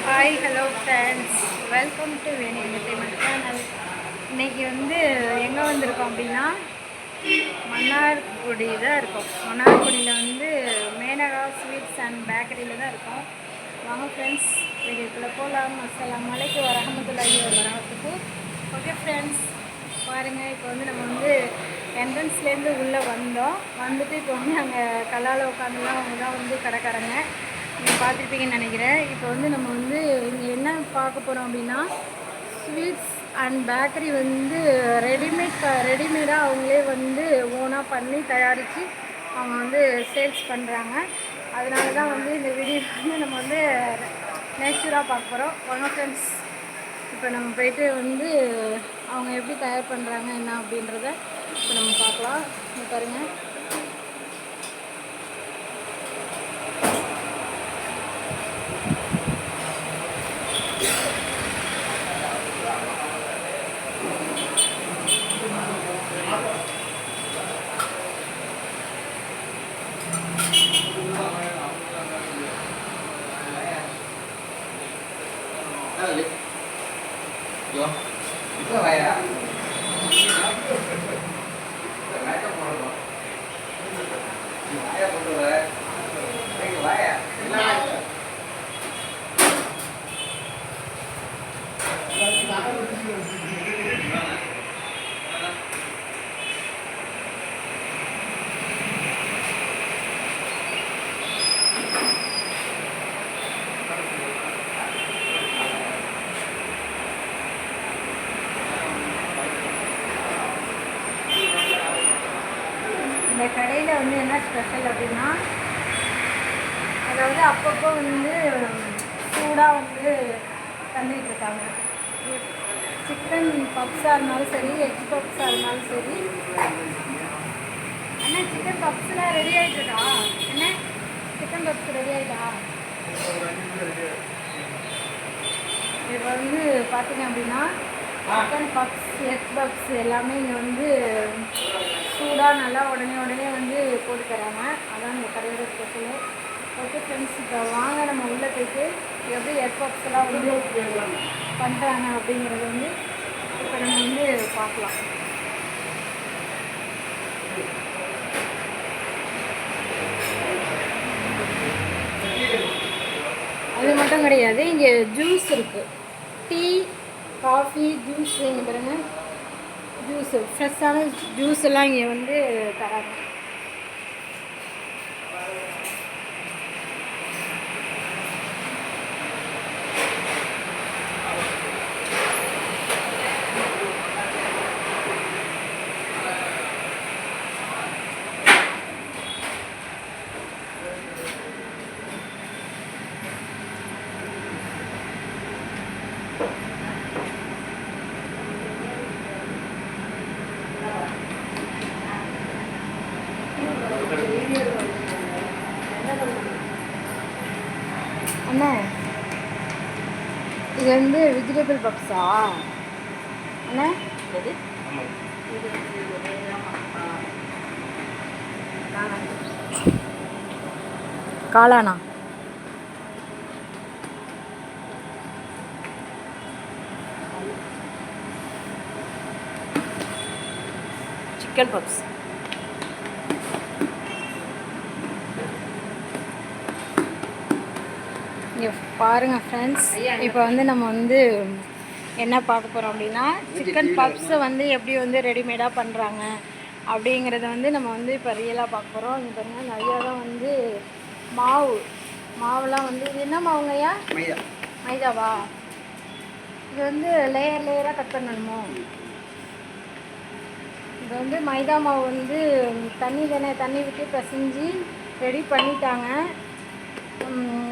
Hi hello friends, welcome to Veni entertainment channel. இன்றைக்கி வந்து எங்கே வந்திருக்கோம் அப்படின்னா மன்னார்குடி தான் இருக்கோம். மன்னார்குடியில் வந்து மேனகா ஸ்வீட்ஸ் அண்ட் பேக்கரியில் தான் இருக்கோம். வாங்க ஃப்ரெண்ட்ஸ், வீடியோக்குள்ளே போகலாம். அஸ்ஸலாமு அலைக்கும் வரஹ்மத்துல்லாஹி வபரகாத்துஹு. ஓகே ஃப்ரெண்ட்ஸ், பாருங்கள். இப்போ வந்து நம்ம வந்து என்ட்ரன்ஸ்லேருந்து உள்ளே வந்துட்டு இப்போ வந்து அங்கே கல்லால் உட்காந்துலாம் அவங்க தான் வந்து கடைக்காரங்க. நீங்கள் பார்த்துருப்பீங்கன்னு நினைக்கிறேன். இப்போ வந்து நம்ம வந்து இங்கே என்ன பார்க்க போகிறோம் அப்படின்னா ஸ்வீட்ஸ் அண்ட் பேக்கரி வந்து ரெடிமேடாக அவங்களே வந்து ஓனாக பண்ணி தயாரித்து அவங்க வந்து சேல்ஸ் பண்ணுறாங்க. அதனால தான் வந்து இந்த வீடியோ வந்து நம்ம வந்து நேச்சுராக பார்க்க போகிறோம். வாங்க ஃப்ரெண்ட்ஸ், இப்போ நம்ம போயிட்டு வந்து அவங்க எப்படி தயார் பண்ணுறாங்க என்ன அப்படின்றத இப்போ நம்ம பார்க்கலாம். இங்கே பாருங்கள். இந்த கடையில் வந்து என்ன ஸ்பெஷல் அப்படின்னா, அதாவது அப்பப்போ வந்து சூடாக வந்து தந்துக்கிட்டு இருக்காங்க. சிக்கன் பப்ஸாக இருந்தாலும் சரி, எக் பப்ஸாக இருந்தாலும் சரி. அண்ணா, சிக்கன் பப்ஸ்லாம் ரெடி ஆகிட்டுதா? என்ன சிக்கன் பப்ஸ் ரெடி ஆகிட்டா? இப்போ வந்து பார்த்தீங்க அப்படின்னா சிக்கன் பப்ஸ், எக் பப்ஸ் எல்லாமே இங்கே வந்து சூடாக நல்லா உடனே வந்து போட்டு தராங்க. அதான் இந்த கடையோட ஸ்பெஷலு. ஓகே ஃப்ரெண்ட்ஸ், இப்போ வாங்க நம்ம உள்ளே போய்ட்டு எப்படி எக் பப்ஸ்லாம் வந்து பண்ணுறாங்க அப்படிங்கிறத வந்து இப்போ நம்ம வந்து பார்க்கலாம். அது மட்டும் கிடையாது, இங்கே ஜூஸ் இருக்குது. Tea, coffee, juice. இங்கே பாருங்கள், ஜூஸு, ஃப்ரெஷ்ஷான ஜூஸ் எல்லாம் இங்கே வந்து தராங்க. அண்ணா, இது வந்து வெஜிடபிள் பப்ஸா அண்ணா? காளானா? Chicken puffs. இங்கே பாருங்கள் ஃப்ரெண்ட்ஸ், இப்போ வந்து நம்ம வந்து என்ன பார்க்க போகிறோம் அப்படின்னா சிக்கன் பப்ஸை வந்து எப்படி வந்து ரெடிமேடாக பண்ணுறாங்க அப்படிங்கிறத வந்து நம்ம வந்து இப்போ ரியலாக பார்க்க போகிறோம். இங்கே பாருங்கள், நிறையா தான் வந்து மாவுலாம் வந்து இது என்ன மாவுங்கய்யா? மைதாவா? இது வந்து லேயராக கட் பண்ணணுமோ? இது வந்து மைதா மாவு வந்து தண்ணி விட்டு பிசைஞ்சு ரெடி பண்ணிட்டாங்க.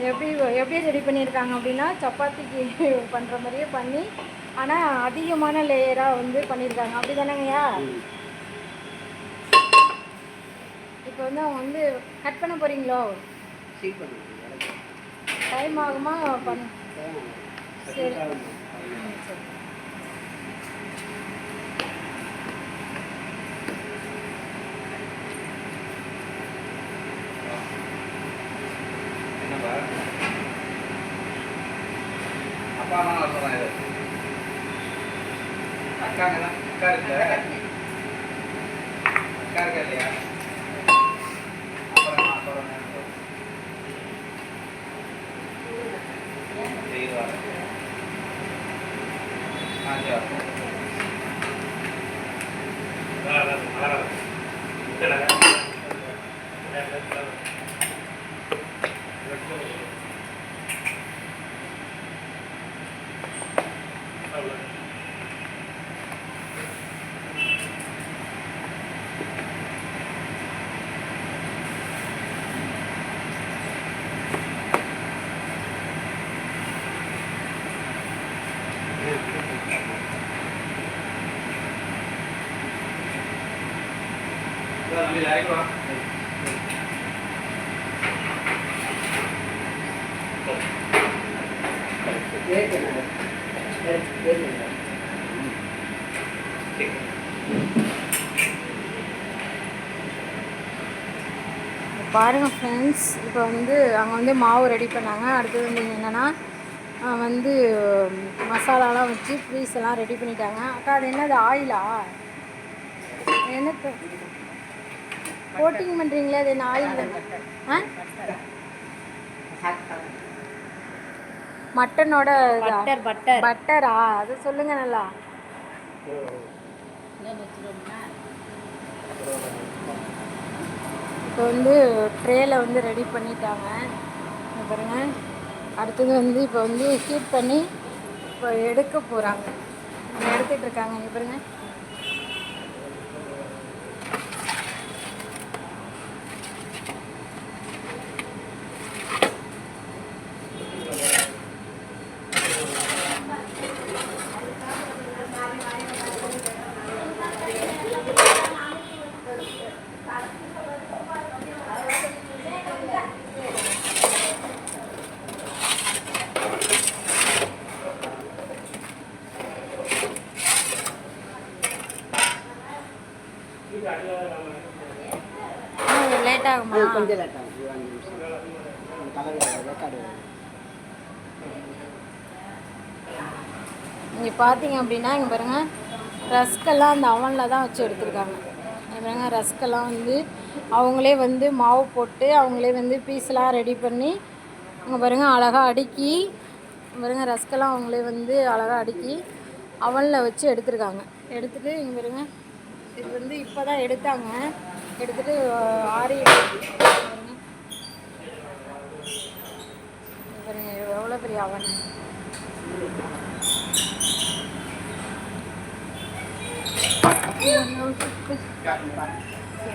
எப்படி எப்படி ரெடி பண்ணியிருக்காங்க அப்படின்னா, சப்பாத்திக்கு பண்ணுற மாதிரியே பண்ணி, ஆனால் அதிகமான லேயராக வந்து பண்ணியிருக்காங்க. அப்படி தானேங்கய்யா? இப்போ வந்து அவங்க வந்து கட் பண்ண போகிறீங்களோ? டைம் ஆகுமா? சரி சரி. அப்பா அம்மா சொல்கிறேன் இது அக்கா இருக்குல்ல அக்கா இருக்கா இல்லையா அப்புறம் பாருங்கள் ஃப்ரெண்ட்ஸ், இப்போ வந்து அங்கே வந்து மாவு ரெடி பண்ணாங்க. அடுத்தது வந்து என்னென்னா வந்து மசாலாலாம் வச்சு ஃப்ரீஸ் எல்லாம் ரெடி பண்ணிட்டாங்க. அக்கா அது என்னது ஆயிலா? என்ன கோட்டிங் பண்ணுறீங்களே, அது என்ன ஆயில்? மட்டனோட பட்டரா? அது சொல்லுங்கள் நல்லா. இப்போ வந்து ட்ரேயில் வந்து ரெடி பண்ணிட்டாங்க பாருங்க. அடுத்தது வந்து இப்போ வந்து ஹீட் பண்ணி இப்போ எடுக்க போகிறாங்க. எடுத்துகிட்டு இருக்காங்க. இங்கே பாருங்க. லேட் ஆகுமா? கொஞ்சம் லேட் ஆகும். இங்கே பார்த்தீங்க அப்படின்னா இங்கே பாருங்கள், ரஸ்கெல்லாம் அந்த அவனில் தான் வச்சு எடுத்துருக்காங்க. இங்கே பாருங்கள், ரஸ்கெல்லாம் வந்து அவங்களே வந்து மாவு போட்டு அவங்களே வந்து பீஸ்லாம் ரெடி பண்ணி இங்கே பாருங்கள் அழகாக அடுக்கி பாருங்கள், ரஸ்கெல்லாம் அவங்களே வந்து அழகாக அடுக்கி அவனில் வச்சு எடுத்துருக்காங்க. எடுத்துகிட்டு இங்கே பாருங்கள், இது வந்து இப்போ தான் எடுத்தாங்க. எடுத்துகிட்டு ஆறி பாருங்க எவ்வளோ பெரிய அவன்.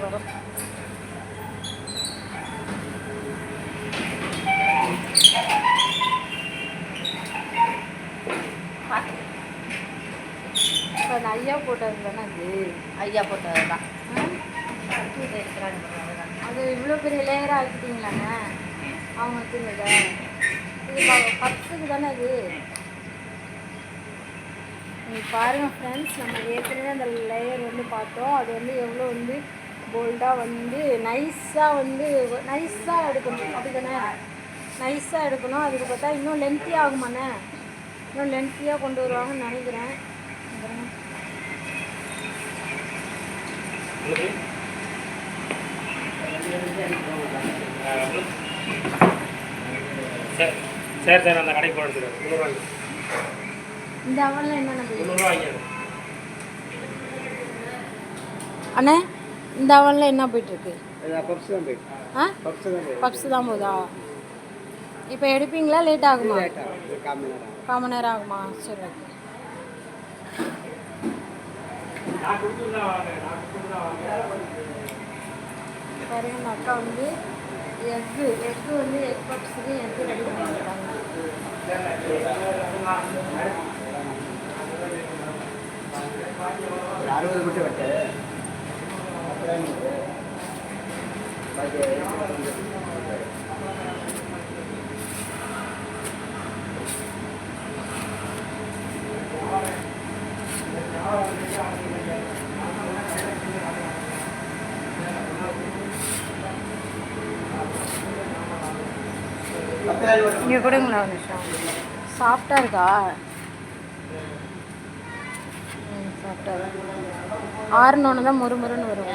வரும் அது ஐயா போட்டது தானே? அது ஐயா போட்டது தான். அது இவ்வளோ பெரிய லேயராக ஆக்கிட்டீங்களாங்க அவங்க வச்சுருந்தத? இது பப்ஸுக்கு தானே அது? நீங்கள் பாருங்கள் ஃப்ரெண்ட்ஸ், நம்ம ஏற்கனவே அந்த லேயர் வந்து பார்த்தோம். அது வந்து எவ்வளோ வந்து போல்டாக வந்து நைஸாக எடுக்கணும். அப்படி தானே? நைஸாக எடுக்கணும். அதுக்கு பார்த்தா இன்னும் லென்த்தி ஆகுமாண்ணே? இன்னும் லென்த்தியாக கொண்டு வருவாங்கன்னு நினைக்கிறேன். சரி சார், அந்த கடைக்கு போடுறதுக்கு இந்த அவனில் என்னென்ன வாங்கிடுது அண்ணே? இந்த அவனில் என்ன போயிட்டுருக்கு? பப்ஸு தான் போதா? இப்போ எடுப்பீங்களா? லேட் ஆகுமா? 1/4 மணி நேரம் ஆகுமா? சரி ஓகே. நான் கொடுத்துருந்தா வாங்க பாருங்க இந்த அக்கா வந்து எக்கு வந்து எக் பப்ஸுக்கு எக்கு ரெடி பண்ணியிருக்காங்க. ஒரு 60 மட்டும் வெட்டு. இங்கே கொடுங்களா ஒரு நிமிஷம். சாஃப்டாக இருக்கா? சாஃப்டாக இருக்கு. ஆறுனோன்னு தான் முறுமுறுன்னு வரும்.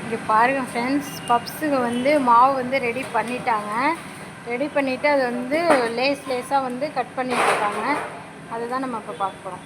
இங்கே பாருங்கள் ஃப்ரெண்ட்ஸ், பப்ஸுக்கு வந்து மாவு வந்து ரெடி பண்ணிட்டாங்க. ரெடி பண்ணிவிட்டு அது வந்து லேஸாக வந்து கட் பண்ணிட்டு இருக்காங்க. அதுதான் நம்ம இப்போ பார்க்க போகிறோம்.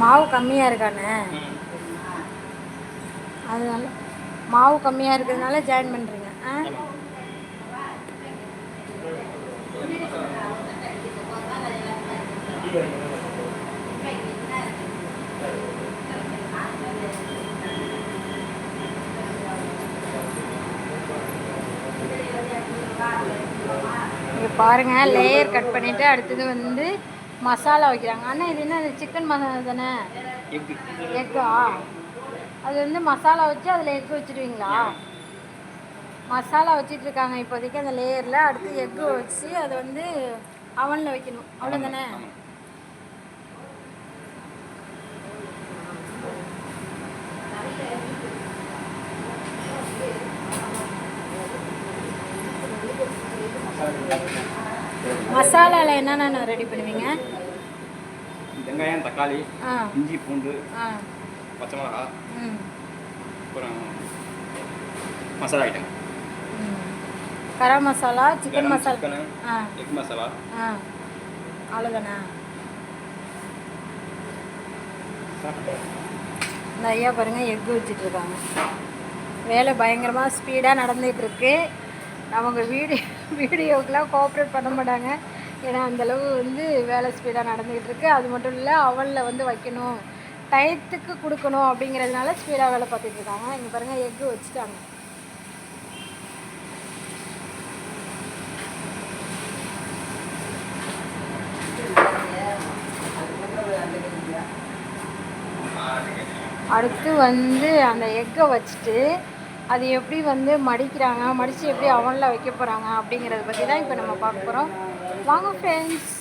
மாவு கம்மியாக இருக்கானே, அதனால மாவு கம்மியாக இருக்கிறதுனால ஜாயின் பண்ணுறீங்க. இங்கே பாருங்கள், லேயர் கட் பண்ணிவிட்டு அடுத்தது வந்து மசாலா வைக்கிறாங்க. அண்ணா இது என்ன சிக்கன் மசாலா தானே? எக்கா? அது வந்து மசாலா வச்சு அதில் எக்கு வச்சுருவீங்களா? மசாலா வச்சிட்டு இருக்காங்க இப்போதைக்கு அந்த லேயரில். அடுத்து எக்கு வச்சு அதை வந்து அவனில் வைக்கணும், அவ்வளோதானே? மசாலாவில் என்னென்ன ரெடி பண்ணுவீங்க? வெங்காயம், தக்காளி, இஞ்சி, பூண்டு, பச்சை மிளகா, அப்புறம் masala item, garam masala, chicken masala, egg masala, அவ்வளோதானே? இந்த ஐயா பாருங்கள் எக்கு வச்சிட்ருக்காங்க. வேலை பயங்கரமாக ஸ்பீடாக நடந்துகிட்ருக்கு. அவங்க வீடியோக்கெலாம் கோஆப்ரேட் பண்ண மாட்டாங்க, ஏன்னா அந்தளவு வந்து வேலை ஸ்பீடாக நடந்துகிட்டு இருக்கு. அது மட்டும் இல்லை, அவனில் வந்து வைக்கணும், டயத்துக்கு கொடுக்கணும் அப்படிங்கிறதுனால ஸ்பீடாக வேலை பார்த்துட்டு இருக்காங்க. இங்கே பாருங்கள் எக்கு வச்சுட்டாங்க. அடுத்து வந்து அந்த எக்கை வச்சுட்டு அது எப்படி வந்து மடிக்கிறாங்க, மடித்து எப்படி அவனில் வைக்க போகிறாங்க அப்படிங்கிறத பற்றி தான் இப்போ நம்ம பார்க்க போகிறோம். வாங்க ஃப்ரெண்ட்ஸ்.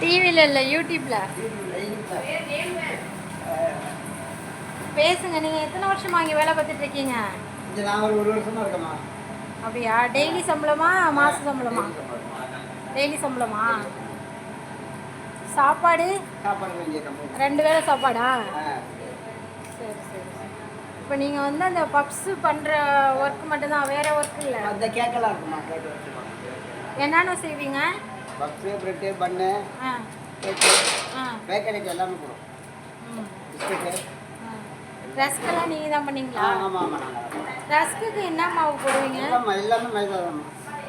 டிவியில் இல்லை, யூடியூப்ல பேசுங்க. நீங்கள் எத்தனை வருஷமா இங்கே வேலை பார்த்துட்டு இருக்கீங்க? நான் ஒரு வருஷமா இருக்கேம்மா. அப்படியா? டெய்லி சம்பளமா, மாத சம்பளமா? டெய்லி சம்பளமா? சாப்பாடு சாப்பாடு இங்கே கம்பெனி 2 வேளை சாப்பாடா? சரி சரி. இப்போ நீங்கள் வந்து அந்த பப்ஸு பண்ணுற ஒர்க் மட்டும்தான், வேறு ஒர்க் இல்லை? அந்த கேக்கெல்லாம் இருக்குமா? கேக்கு வச்சுருப்பாங்க. என்னென்ன செய்வீங்க? பப்ஸு, ப்ரெட்டு, பன்னு, ஆ கேக்கு, ஆ பேக்கரிக்கு எல்லாமே போடும். ம் பிஸ்கெட்டு. ரஸ்க்கெல்லாம் நீங்கள் தான் பண்ணீங்களா? ஆமாம் ஆமாம் நாங்கள் ரஸ்க்குக்கு என்ன மாவு போடுவீங்க? எல்லாமே மைதா தான்.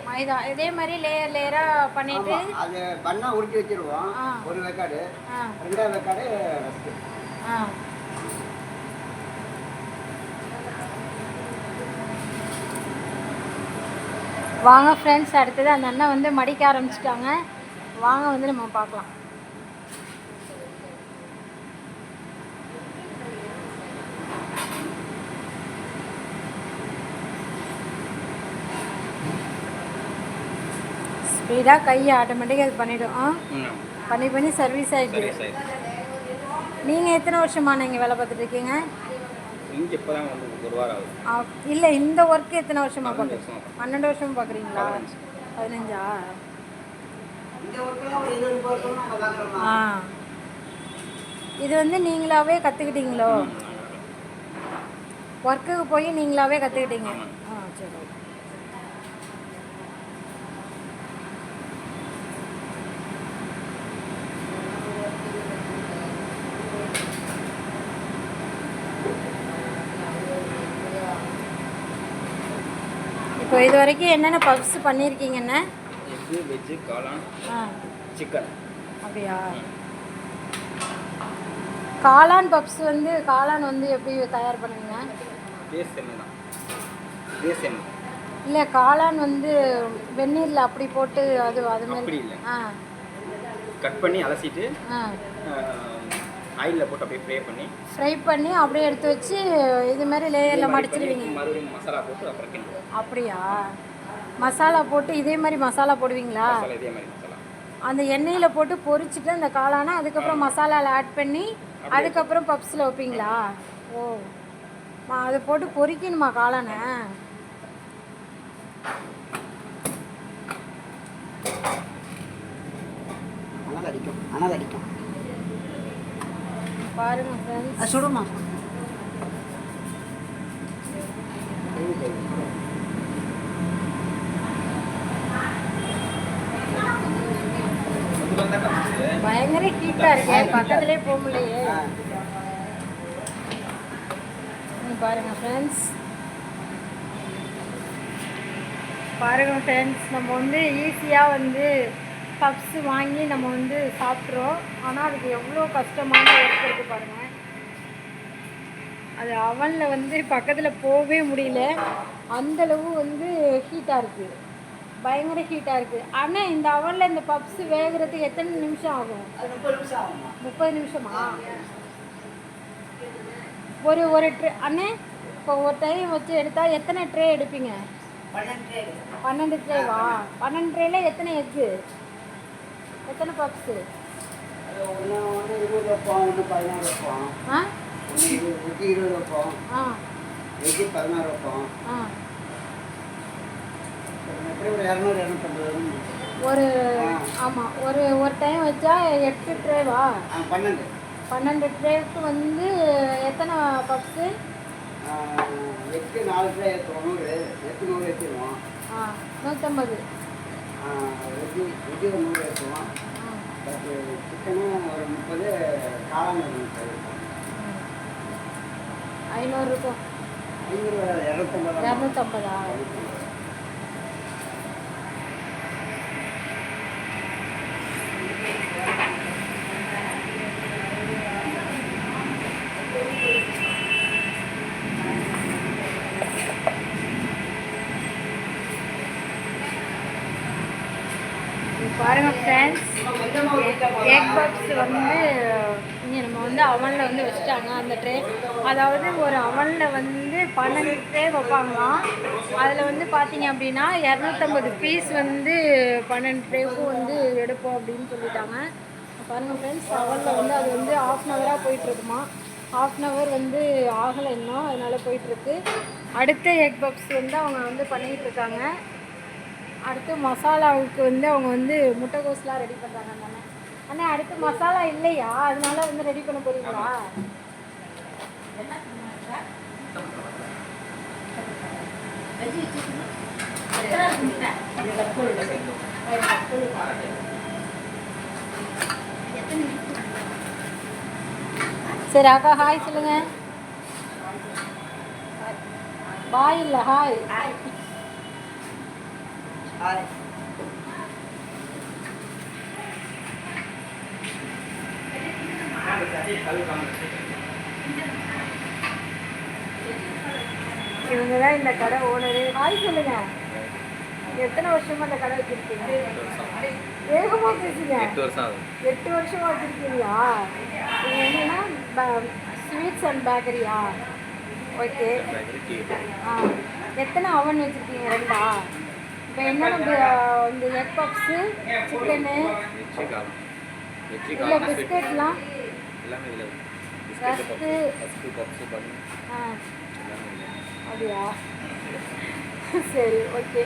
மைதா இதே மாதிரி லேயர் லேயராக பண்ணிவிட்டு ஆமாம், அது பண்ணா உருட்டி வச்சிருவோம். ஆ. 1 வேக்காடு, ஆ 2வது வேக்காடு ரஸ்க்கு. ஆ வாங்க ஃப்ரெண்ட்ஸ், அடுத்தது அந்த அண்ணன் வந்து மடிக்க ஆரம்பிச்சிட்டாங்க. வாங்க வந்து நம்ம பார்க்கலாம். ஸ்பீடாக கையை ஆட்டோமேட்டிக்காக அது பண்ணிவிடும். பண்ணி பண்ணி சர்வீஸ் ஆகிடுது. நீங்கள் எத்தனை வருஷமாக நீங்கள் வேலை பார்த்துட்டு இருக்கீங்க? இங்கே இப்போ தான் வந்து 1 வாரம் ஆகுது. இல்லை, இந்த ஒர்க்கு எத்தனை வருஷமாக பார்க்குறீங்க? 12 வருஷமாக பார்க்குறீங்களா? 15ஆ? இந்த ஒர்க்கெல்லாம் ஒரு 20 வருஷமா நாங்கள் பார்க்குறோமா? ஆ, இது வந்து நீங்களாவே கற்றுக்கிட்டீங்களோ? ஒர்க்குக்கு போய் நீங்களாவே கற்றுக்கிட்டீங்க? ஆ சரி. இப்போ இது வரைக்கும் என்னென்ன பப்ஸ் பண்ணியிருக்கீங்கண்ணே? எக்கு, வெஜ்ஜு, காளான், ஆ சிக்கன். அப்படியா? காளான் பப்ஸ் வந்து காளான் வந்து எப்படி தயார் பண்ணுவீங்க? பேஸ் எண்ணெய் தான். பேஸ் எண்ணெய் இல்லை, காளான் வந்து வெந்நீரில் அப்படி போட்டு அது அது அப்படி மாதிரி. இல்லை. ஆ கட் பண்ணி அலசிட்டு ஆ ஆயிலில் போட்டு அப்படியே ஃப்ரை பண்ணி அப்படியே எடுத்து வச்சு இது மாதிரி லேயரில் மடிச்சிடுவீங்க. மறுபடியும் மசாலா போட்டு அப்புறம் கிண்டுவோம். அப்படியா? மசாலா போட்டு இதே மாதிரி மசாலா போடுவீங்களா? மசாலா இதே மாதிரி மசாலா அந்த எண்ணெயில் போட்டு பொரிச்சிட்டு அந்த காளானை அதுக்கப்புறம் மசாலாவில் ஆட் பண்ணி அதுக்கப்புறம் பப்ஸில் வைப்பீங்களா? ஓ, அதை போட்டு பொரிக்கணுமா காளானை? அனல் அடிக்கும். பாருங்க ஃப்ரெண்ட்ஸ். சுடுமா? பயங்கர ஹீட்டாக இருக்கே, பக்கத்துலேயே போக முடியலையே. பாருங்க ஃப்ரெண்ட்ஸ், நம்ம வந்து ஈஸியாக வந்து பப்ஸ் வாங்கி நம்ம வந்து சாப்பிட்றோம். ஆனால் அதுக்கு எவ்வளோ கஷ்டமான ஒர்க் இருக்குது பாருங்கள். அது அவனில் வந்து பக்கத்தில் போகவே முடியல, அந்தளவு வந்து ஹீட்டாக இருக்குது, பயங்கர ஹீட்டாக இருக்குது. ஆனால் இந்த அவனில் இந்த பப்ஸ் வேகிறதுக்கு எத்தனை நிமிஷம் ஆகும்? 30 நிமிஷமா? ஒரு ட்ரே அண்ணே, இப்போ ஒரு டைம் வச்சு எடுத்தால் எத்தனை ட்ரே எடுப்பீங்க? 12 ட்ரேவா? 12 ட்ரேல எத்தனை எக்கு, எத்தனை பப்ஸு? 20 வைப்போம், 16 வைப்போம். ஆ 20 வைப்போம். ஆ 16 வைப்போம். ஆ எப்படி ஒரு 200 250 ஒரு ஆமாம், ஒரு டைம் வச்சா 8 ட்ரேவா? 12 ட்ரேவுக்கு வந்து எத்தனை பப்ஸு? 8 4 ட்ரே ஏற்றுவோம். 100 ஏற்றிடுவோம். 150. வெஜ்ஜு 100 ஏற்றுவோம். பட் சிக்கனு ஒரு 30, காளான் ஒரு 30. 500 இருக்கும். 250. பாருங்க ஃப்ரெண்ட்ஸ், எக் பப்ஸ் வந்து இங்கே நம்ம வந்து அவனில் வந்து வச்சுட்டாங்க அந்த ட்ரே. அதாவது ஒரு அவனில் வந்து 12 ட்ரே வைப்பாங்களாம். அதில் வந்து பார்த்தீங்க அப்படின்னா 250 பீஸ் வந்து 12 ட்ரேவுக்கும் வந்து எடுப்போம் அப்படின்னு சொல்லிட்டாங்க. பாருங்கள் ஃப்ரெண்ட்ஸ், அவனில் வந்து அது வந்து 1/2 ஹவராக போயிட்டுருக்குமா. 1/2 ஹவர் வந்து ஆகலை இன்னும், அதனால் போயிட்டுருக்கு. அடுத்த எக் பப்ஸ் வந்து அவங்க வந்து பண்ணிகிட்ருக்காங்க. அடுத்து மசாலாவுக்கு வந்து அவங்க வந்து முட்டைகோஸ்லாம் ரெடி பண்ணுறாங்க. அண்ணா அடுத்து மசாலா இல்லையா, அதனால வந்து ரெடி பண்ண போறீங்களா? சரி அக்கா ஹாய் சொல்லுங்க. பாய் இல்லை ஹாய். ஹாய். இவங்க தான் இந்த கடை ஓனரு. ஹாய் சொல்லுங்க. எத்தனை வருஷமா இந்த கடை வச்சிருக்கீங்க? வேகமாக பேசுங்க. 8 வருஷம் ஆகுது. 8 வருஷமா வச்சிருக்கீங்களா? இது என்னன்னா ஸ்வீட்ஸ் அண்ட் பேக்கரியா? ஓகே. ஆ எத்தனை அவன் வச்சுருக்கீங்க? 2ஆ? இப்போ என்னென்ன இந்த எக் பப்ஸு, சிக்கனு, இல்லை பிஸ்கெட்லாம், எல்லாமே இல்லை. ரஸ்க்கு, பப்ஸு பண்ணி ஆ எல்லாமே இல்லை. அப்படியா? சரி ஓகே.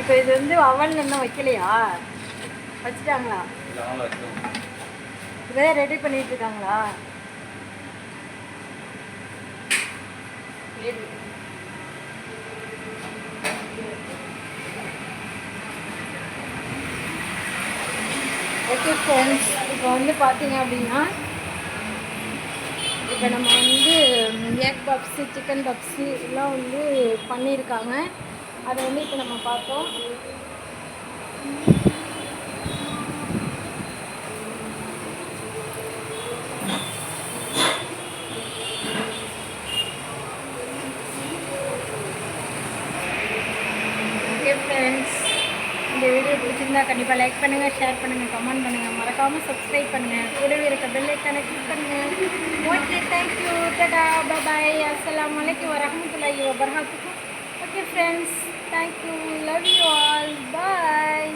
இப்போ இது வந்து அவன்ல இன்னும் வைக்கலையா? வச்சுட்டாங்களா? இல்லை அவங்கள வச்சுருவோம். இதே ரெடி பண்ணிட்டு இருக்காங்களா? ஓகே ஃப்ரெண்ட்ஸ், இப்போ வந்து பார்த்தீங்க அப்படின்னா இப்போ நம்ம வந்து எக் பப்ஸு, சிக்கன் பப்ஸு எல்லாம் வந்து பண்ணியிருக்காங்க. அதை வந்து இப்போ நம்ம பார்த்தோம். ஓகே ஃப்ரெண்ட்ஸ், இந்த வீடியோ பிடிச்சிருந்தா கண்டிப்பாக லைக் பண்ணுங்கள், ஷேர் பண்ணுங்கள், கமெண்ட் பண்ணுங்கள், மறக்காமல் சப்ஸ்கிரைப் பண்ணுங்கள், கூடவே இருக்க பெல் ஐக்கானை கிளிக் பண்ணுங்கள். ஓகே தேங்க்யூ, டாடா, பாய், அஸ்ஸலாமு அலைக்கும் வரஹ்மத்துல்லாஹி வபரகாத்துஹு. Okay friends, thank you, love you all, bye.